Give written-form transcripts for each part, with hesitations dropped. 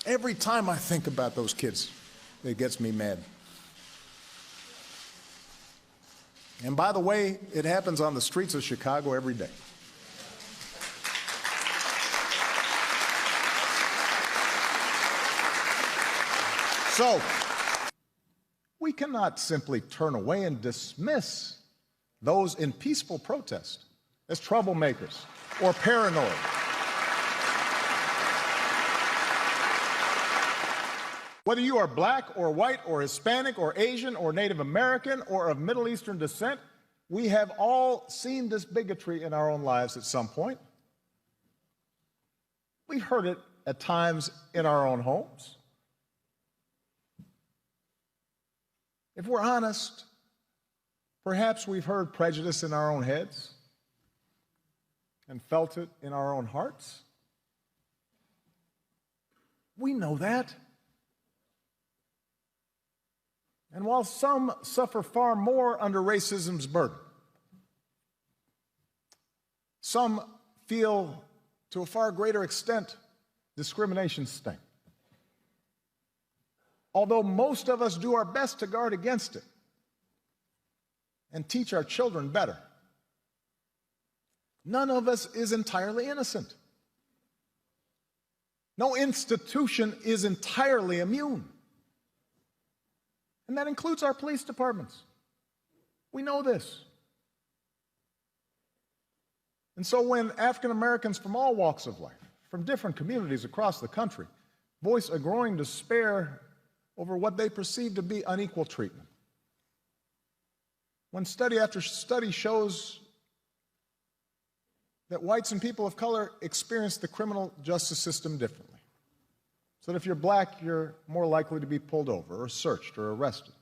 Every time I think about those kids, it gets me mad. And by the way, it happens on the streets of Chicago every day. So, we cannot simply turn away and dismiss those in peaceful protest as troublemakers or paranoid. Whether you are black or white or Hispanic or Asian or Native American or of Middle Eastern descent, we have all seen this bigotry in our own lives at some point. We've heard it at times in our own homes. If we're honest, perhaps we've heard prejudice in our own heads and felt it in our own hearts. We know that. And while some suffer far more under racism's burden, some feel to a far greater extent discrimination's sting. Although most of us do our best to guard against it and teach our children better, none of us is entirely innocent. No institution is entirely immune. And that includes our police departments. We know this. And so when African Americans from all walks of life, from different communities across the country, voice a growing despair over what they perceive to be unequal treatment, when study after study shows that whites and people of color experience the criminal justice system differently, so that if you're black, you're more likely to be pulled over or searched or arrested,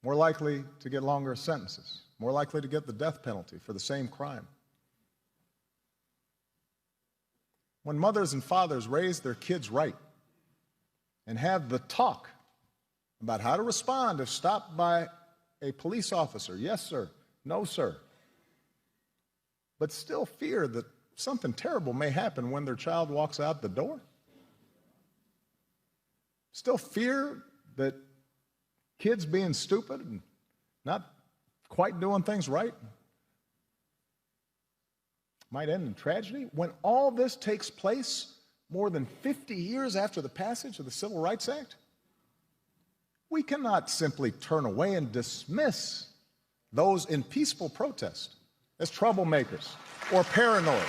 more likely to get longer sentences, more likely to get the death penalty for the same crime. When mothers and fathers raise their kids right and have the talk about how to respond if stopped by a police officer, yes, sir, no, sir, but still fear that something terrible may happen when their child walks out the door, still fear that kids being stupid and not quite doing things right might end in tragedy. When all this takes place more than 50 years after the passage of the Civil Rights Act, we cannot simply turn away and dismiss those in peaceful protest as troublemakers or paranoid.